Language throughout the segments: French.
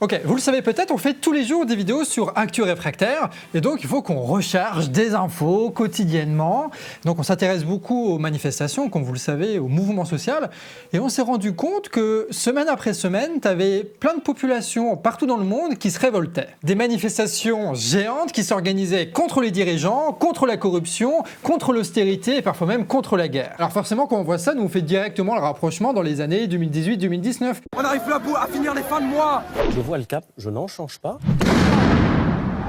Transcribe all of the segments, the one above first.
Ok, vous le savez peut-être, on fait tous les jours des vidéos sur Actu Réfractaire et donc il faut qu'on recherche des infos quotidiennement. Donc on s'intéresse beaucoup aux manifestations, comme vous le savez, au mouvement social et on s'est rendu compte que semaine après semaine, tu avais plein de populations partout dans le monde qui se révoltaient. Des manifestations géantes qui s'organisaient contre les dirigeants, contre la corruption, contre l'austérité et parfois même contre la guerre. Alors forcément, quand on voit ça, nous fait directement le rapprochement dans les années 2018-2019. On n'arrive plus à finir les fins de mois. Je vois le cap, je n'en change pas.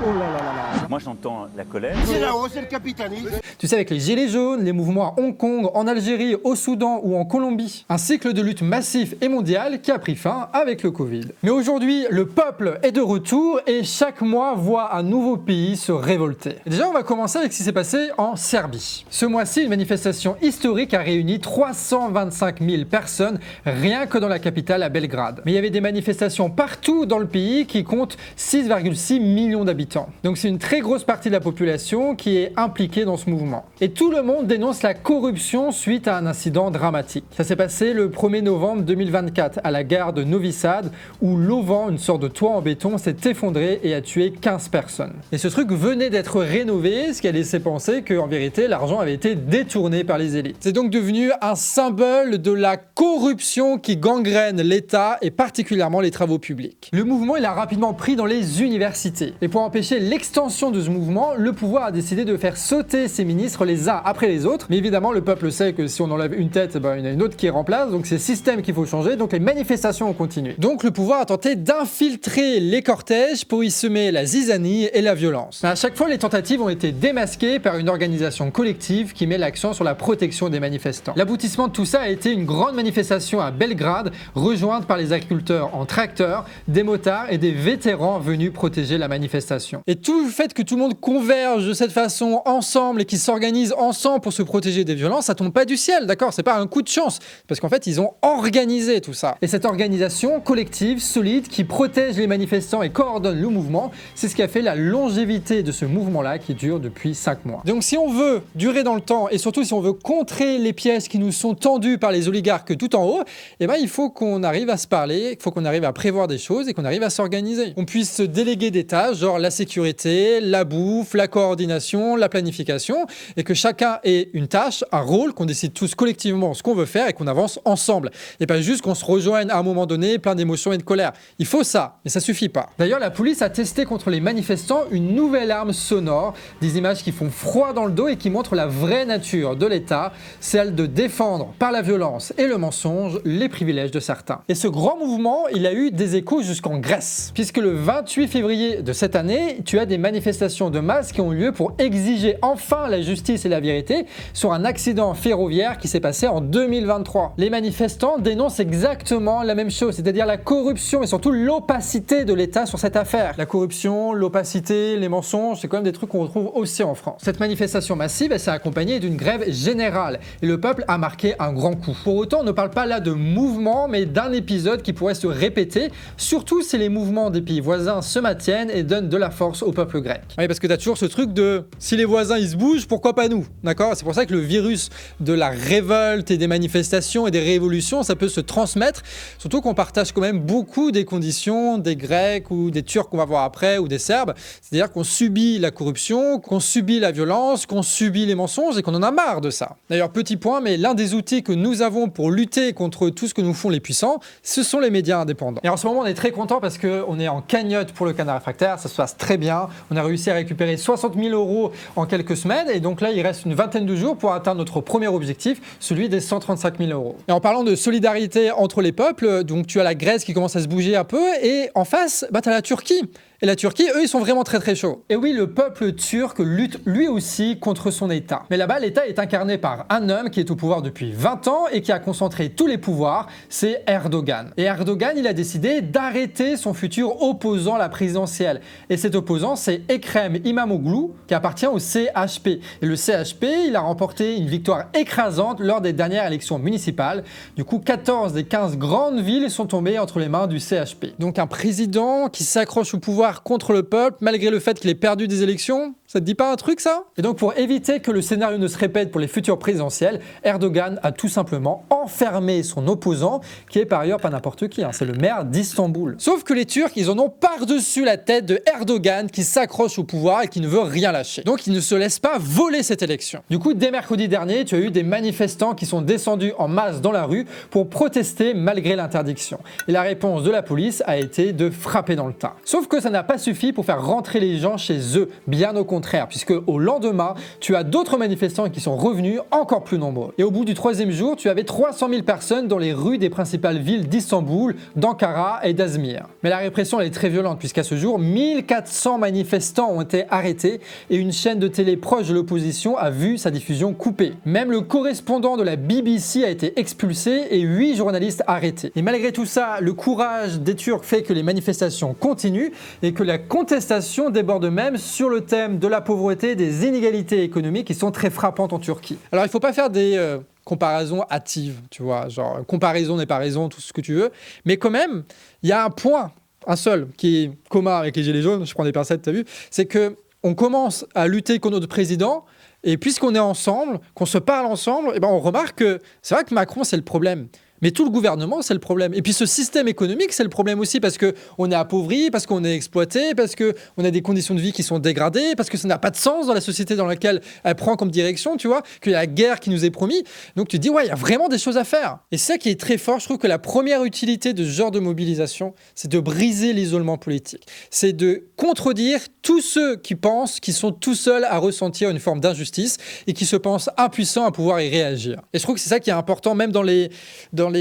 Oh là là là là. Moi j'entends la colère. C'est là-haut, c'est le capitalisme. Tu sais, avec les gilets jaunes, les mouvements à Hong Kong, en Algérie, au Soudan ou en Colombie, un cycle de lutte massif et mondial qui a pris fin avec le Covid. Mais aujourd'hui, le peuple est de retour et chaque mois voit un nouveau pays se révolter. Et déjà, on va commencer avec ce qui s'est passé en Serbie. Ce mois-ci, une manifestation historique a réuni 325 000 personnes rien que dans la capitale à Belgrade. Mais il y avait des manifestations partout dans le pays qui comptent 6,6 millions d'habitants. Donc c'est une très grosse partie de la population qui est impliquée dans ce mouvement. Et tout le monde dénonce la corruption suite à un incident dramatique. Ça s'est passé le 1er novembre 2024 à la gare de Novi Sad où l'auvent, une sorte de toit en béton, s'est effondré et a tué 15 personnes. Et ce truc venait d'être rénové, ce qui a laissé penser qu'en vérité l'argent avait été détourné par les élites. C'est donc devenu un symbole de la corruption qui gangrène l'État et particulièrement les travaux publics. Le mouvement il a rapidement pris dans les universités. Et pour empêcher l'extension de ce mouvement, le pouvoir a décidé de faire sauter ses ministres les uns après les autres. Mais évidemment, le peuple sait que si on enlève une tête, il y en a une autre qui remplace. Donc c'est le système qu'il faut changer. Donc les manifestations ont continué. Donc le pouvoir a tenté d'infiltrer les cortèges pour y semer la zizanie et la violence. Mais à chaque fois, les tentatives ont été démasquées par une organisation collective qui met l'accent sur la protection des manifestants. L'aboutissement de tout ça a été une grande manifestation à Belgrade, rejointe par les agriculteurs en tracteurs, des motards et des vétérans venus protéger la manifestation. Et tout le fait que tout le monde converge de cette façon ensemble et qu'ils s'organisent ensemble pour se protéger des violences, ça tombe pas du ciel, d'accord? C'est pas un coup de chance, parce qu'en fait ils ont organisé tout ça. Et cette organisation collective, solide, qui protège les manifestants et coordonne le mouvement, c'est ce qui a fait la longévité de ce mouvement-là qui dure depuis 5 mois. Donc si on veut durer dans le temps et surtout si on veut contrer les pièges qui nous sont tendus par les oligarques tout en haut, eh ben il faut qu'on arrive à se parler, il faut qu'on arrive à prévoir des choses et qu'on arrive à s'organiser. On puisse se déléguer des tâches, genre la sécurité, la bouffe, la coordination, la planification, et que chacun ait une tâche, un rôle, qu'on décide tous collectivement ce qu'on veut faire et qu'on avance ensemble. Et pas juste qu'on se rejoigne à un moment donné, plein d'émotions et de colère. Il faut ça, mais ça suffit pas. D'ailleurs, la police a testé contre les manifestants une nouvelle arme sonore, des images qui font froid dans le dos et qui montrent la vraie nature de l'État, celle de défendre par la violence et le mensonge les privilèges de certains. Et ce grand mouvement, il a eu des échos jusqu'en Grèce, puisque le 28 février de cette année, tu as des manifestations de masse qui ont lieu pour exiger enfin la justice et la vérité sur un accident ferroviaire qui s'est passé en 2023. Les manifestants dénoncent exactement la même chose, c'est-à-dire la corruption et surtout l'opacité de l'État sur cette affaire. La corruption, l'opacité, les mensonges, c'est quand même des trucs qu'on retrouve aussi en France. Cette manifestation massive, elle s'est accompagnée d'une grève générale et le peuple a marqué un grand coup. Pour autant, on ne parle pas là de mouvement, mais d'un épisode qui pourrait se répéter, surtout si les mouvements des pays voisins se maintiennent et donnent de la force au peuple grec. Oui, parce que tu as toujours ce truc de si les voisins ils se bougent, pourquoi pas nous? D'accord? C'est pour ça que le virus de la révolte et des manifestations et des révolutions, ça peut se transmettre, surtout qu'on partage quand même beaucoup des conditions des Grecs ou des Turcs qu'on va voir après ou des Serbes. C'est-à-dire qu'on subit la corruption, qu'on subit la violence, qu'on subit les mensonges et qu'on en a marre de ça. D'ailleurs, petit point, mais l'un des outils que nous avons pour lutter contre tout ce que nous font les puissants, ce sont les médias indépendants. Et en ce moment, on est très content parce qu'on est en cagnotte pour le Canard Réfractaire, ça se passe très bien. On a réussi à récupérer 60 000 € en quelques semaines et donc là il reste une vingtaine de jours pour atteindre notre premier objectif, celui des 135 000 €. Et en parlant de solidarité entre les peuples, donc tu as la Grèce qui commence à se bouger un peu et en face, tu as la Turquie. Et la Turquie, eux, ils sont vraiment très très chauds. Et oui, le peuple turc lutte lui aussi contre son État. Mais là-bas, l'État est incarné par un homme qui est au pouvoir depuis 20 ans et qui a concentré tous les pouvoirs, c'est Erdogan. Et Erdogan, il a décidé d'arrêter son futur opposant à la présidentielle. Et cet opposant, c'est Ekrem İmamoğlu, qui appartient au CHP. Et le CHP, il a remporté une victoire écrasante lors des dernières élections municipales. Du coup, 14 des 15 grandes villes sont tombées entre les mains du CHP. Donc un président qui s'accroche au pouvoir contre le peuple, malgré le fait qu'il ait perdu des élections, Ça te dit pas un truc, ça? Et donc, pour éviter que le scénario ne se répète pour les futures présidentielles, Erdogan a tout simplement enfermé son opposant, qui est par ailleurs pas n'importe qui, c'est le maire d'Istanbul. Sauf que les Turcs, ils en ont par-dessus la tête de Erdogan qui s'accroche au pouvoir et qui ne veut rien lâcher. Donc, il ne se laisse pas voler cette élection. Du coup, dès mercredi dernier, tu as eu des manifestants qui sont descendus en masse dans la rue pour protester malgré l'interdiction. Et la réponse de la police a été de frapper dans le tas. Sauf que ça n'a pas suffi pour faire rentrer les gens chez eux, bien au contraire, puisque au lendemain, tu as d'autres manifestants qui sont revenus encore plus nombreux. Et au bout du 3e jour, tu avais 300 000 personnes dans les rues des principales villes d'Istanbul, d'Ankara et d'Azmir. Mais la répression elle est très violente, puisqu'à ce jour, 1400 manifestants ont été arrêtés et une chaîne de télé proche de l'opposition a vu sa diffusion coupée. Même le correspondant de la BBC a été expulsé et 8 journalistes arrêtés. Et malgré tout ça, le courage des Turcs fait que les manifestations continuent et que la contestation déborde même sur le thème de la pauvreté, des inégalités économiques qui sont très frappantes en Turquie. Alors il ne faut pas faire des comparaisons hâtives, tu vois, genre comparaison n'est pas raison, tout ce que tu veux, mais quand même, il y a un point, un seul, qui est commun avec les gilets jaunes, je prends des pincettes, t'as vu, c'est que on commence à lutter contre notre président, et puisqu'on est ensemble, qu'on se parle ensemble, et ben on remarque que c'est vrai que Macron c'est le problème. Mais tout le gouvernement, c'est le problème. Et puis ce système économique, c'est le problème aussi parce qu'on est appauvri, parce qu'on est exploité, parce qu'on a des conditions de vie qui sont dégradées, parce que ça n'a pas de sens dans la société dans laquelle elle prend comme direction, tu vois, qu'il y a la guerre qui nous est promise. Donc tu te dis, ouais, il y a vraiment des choses à faire. Et c'est ça qui est très fort. Je trouve que la première utilité de ce genre de mobilisation, c'est de briser l'isolement politique. C'est de contredire tous ceux qui pensent qu'ils sont tout seuls à ressentir une forme d'injustice et qui se pensent impuissants à pouvoir y réagir. Et je trouve que c'est ça qui est important, même dans les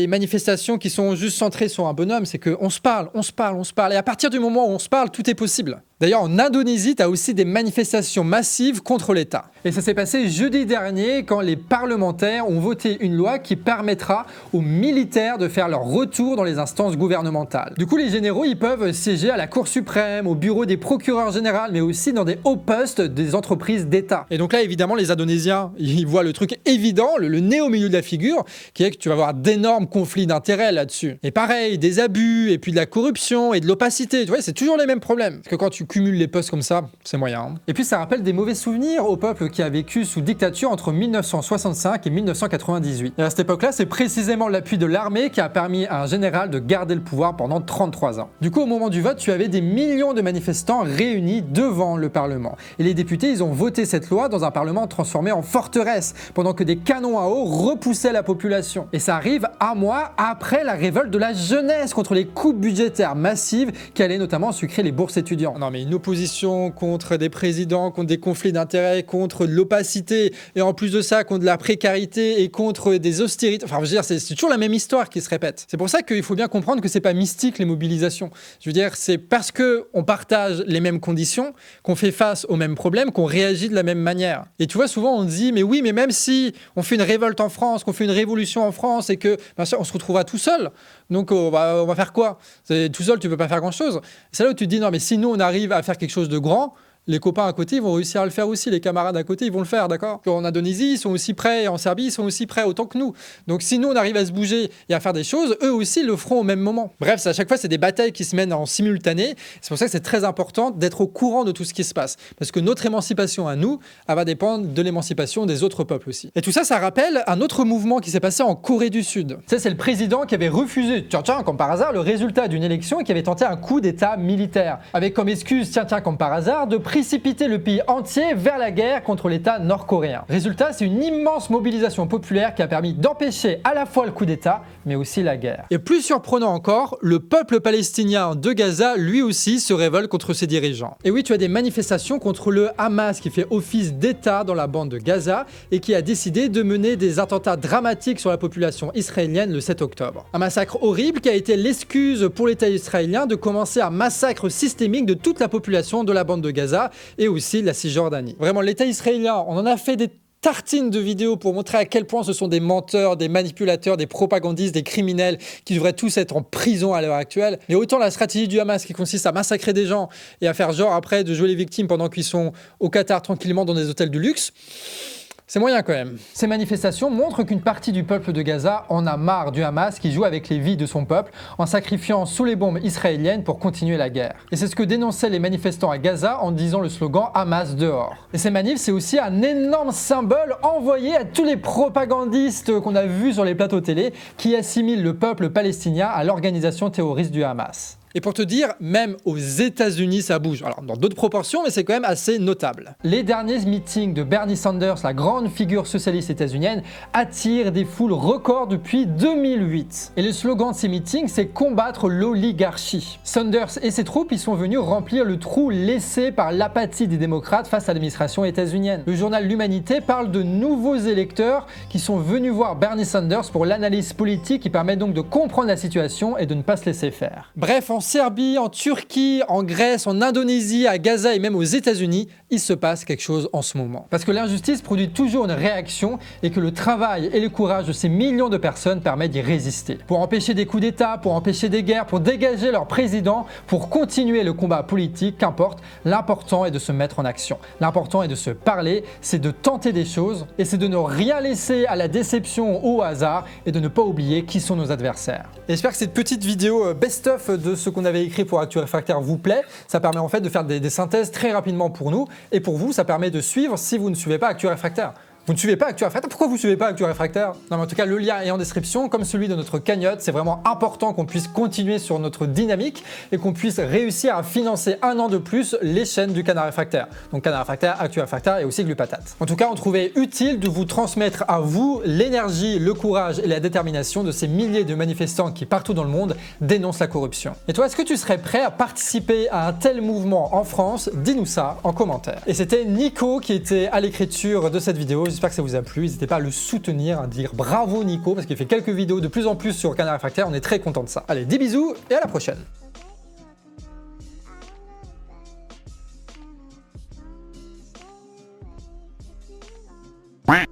manifestations qui sont juste centrées sur un bonhomme, c'est qu'on se parle, on se parle, on se parle. Et à partir du moment où on se parle, tout est possible. D'ailleurs, en Indonésie, tu as aussi des manifestations massives contre l'État. Et ça s'est passé jeudi dernier quand les parlementaires ont voté une loi qui permettra aux militaires de faire leur retour dans les instances gouvernementales. Du coup, les généraux, ils peuvent siéger à la Cour suprême, au bureau des procureurs généraux, mais aussi dans des hauts postes des entreprises d'État. Et donc là, évidemment, les Indonésiens, ils voient le truc évident, le nez au milieu de la figure, qui est que tu vas avoir d'énormes conflits d'intérêts là-dessus. Et pareil, des abus, et puis de la corruption, et de l'opacité. Tu vois, c'est toujours les mêmes problèmes. Parce que quand tu cumules les postes comme ça, c'est moyen. Et puis ça rappelle des mauvais souvenirs au peuple qui a vécu sous dictature entre 1965 et 1998. Et à cette époque-là, c'est précisément l'appui de l'armée qui a permis à un général de garder le pouvoir pendant 33 ans. Du coup, au moment du vote, tu avais des millions de manifestants réunis devant le Parlement. Et les députés, ils ont voté cette loi dans un Parlement transformé en forteresse, pendant que des canons à eau repoussaient la population. Et ça arrive un mois après la révolte de la jeunesse contre les coupes budgétaires massives qui allaient notamment sucrer les bourses étudiants. Non mais une opposition contre des présidents, contre des conflits d'intérêts, contre de l'opacité, et en plus de ça, contre de la précarité et contre des austérités. Enfin, je veux dire, c'est toujours la même histoire qui se répète. C'est pour ça qu'il faut bien comprendre que c'est pas mystique les mobilisations. Je veux dire, c'est parce qu'on partage les mêmes conditions, qu'on fait face aux mêmes problèmes, qu'on réagit de la même manière. Et tu vois, souvent on dit, mais oui, mais même si on fait une révolte en France, qu'on fait une révolution en France et que ben, on se retrouvera tout seul, donc on va faire quoi? Tout seul, tu peux pas faire grand-chose. C'est là où tu te dis, non, mais si nous on arrive à faire quelque chose de grand, les copains à côté ils vont réussir à le faire aussi, les camarades à côté ils vont le faire, d'accord? En Indonésie ils sont aussi prêts, et en Serbie ils sont aussi prêts autant que nous. Donc si nous on arrive à se bouger et à faire des choses, eux aussi le feront au même moment. Bref, à chaque fois c'est des batailles qui se mènent en simultané. C'est pour ça que c'est très important d'être au courant de tout ce qui se passe. Parce que notre émancipation à nous, elle va dépendre de l'émancipation des autres peuples aussi. Et tout ça, ça rappelle un autre mouvement qui s'est passé en Corée du Sud. Tu sais, c'est le président qui avait refusé, tiens, comme par hasard, le résultat d'une élection et qui avait tenté un coup d'état militaire. Avec comme excuse, tiens, comme par hasard, de précipiter le pays entier vers la guerre contre l'État nord-coréen. Résultat, c'est une immense mobilisation populaire qui a permis d'empêcher à la fois le coup d'État, mais aussi la guerre. Et plus surprenant encore, le peuple palestinien de Gaza, lui aussi, se révolte contre ses dirigeants. Et oui, tu as des manifestations contre le Hamas qui fait office d'État dans la bande de Gaza et qui a décidé de mener des attentats dramatiques sur la population israélienne le 7 octobre. Un massacre horrible qui a été l'excuse pour l'État israélien de commencer un massacre systémique de toute la population de la bande de Gaza et aussi de la Cisjordanie. Vraiment, l'État israélien, on en a fait des tartines de vidéos pour montrer à quel point ce sont des menteurs, des manipulateurs, des propagandistes, des criminels qui devraient tous être en prison à l'heure actuelle. Mais autant la stratégie du Hamas qui consiste à massacrer des gens et à faire genre après de jouer les victimes pendant qu'ils sont au Qatar tranquillement dans des hôtels de luxe, C'est moyen quand même. Ces manifestations montrent qu'une partie du peuple de Gaza en a marre du Hamas qui joue avec les vies de son peuple en sacrifiant sous les bombes israéliennes pour continuer la guerre. Et c'est ce que dénonçaient les manifestants à Gaza en disant le slogan Hamas dehors. Et ces manifs, c'est aussi un énorme symbole envoyé à tous les propagandistes qu'on a vus sur les plateaux télé qui assimilent le peuple palestinien à l'organisation terroriste du Hamas. Et pour te dire, même aux États-Unis, ça bouge. Alors, dans d'autres proportions, mais c'est quand même assez notable. Les derniers meetings de Bernie Sanders, la grande figure socialiste états-unienne, attirent des foules records depuis 2008. Et le slogan de ces meetings, c'est combattre l'oligarchie. Sanders et ses troupes y sont venus remplir le trou laissé par l'apathie des démocrates face à l'administration états-unienne. Le journal L'Humanité parle de nouveaux électeurs qui sont venus voir Bernie Sanders pour l'analyse politique qui permet donc de comprendre la situation et de ne pas se laisser faire. Bref, en Serbie, en Turquie, en Grèce, en Indonésie, à Gaza et même aux États-Unis, il se passe quelque chose en ce moment. Parce que l'injustice produit toujours une réaction et que le travail et le courage de ces millions de personnes permettent d'y résister. Pour empêcher des coups d'État, pour empêcher des guerres, pour dégager leur président, pour continuer le combat politique, qu'importe, l'important est de se mettre en action. L'important est de se parler, c'est de tenter des choses et c'est de ne rien laisser à la déception ou au hasard et de ne pas oublier qui sont nos adversaires. Et j'espère que cette petite vidéo best-of de ce qu'on avait écrit pour Actu Réfractaire vous plaît. Ça permet en fait de faire des synthèses très rapidement pour nous et pour vous, ça permet de suivre si vous ne suivez pas Actu Réfractaire. Vous ne suivez pas Actu Réfractaire? Pourquoi vous ne suivez pas Actu Réfractaire? Non mais en tout cas, le lien est en description, comme celui de notre cagnotte. C'est vraiment important qu'on puisse continuer sur notre dynamique et qu'on puisse réussir à financer un an de plus les chaînes du Canard Réfractaire. Donc Canard Réfractaire, Actu Réfractaire et aussi Glu Patate. En tout cas, on trouvait utile de vous transmettre à vous l'énergie, le courage et la détermination de ces milliers de manifestants qui, partout dans le monde, dénoncent la corruption. Et toi, est-ce que tu serais prêt à participer à un tel mouvement en France? Dis-nous ça en commentaire. Et c'était Nico qui était à l'écriture de cette vidéo. J'espère que ça vous a plu. N'hésitez pas à le soutenir, à dire bravo Nico, parce qu'il fait quelques vidéos de plus en plus sur Canard Réfractaire. On est très content de ça. Allez, des bisous et à la prochaine. Quack.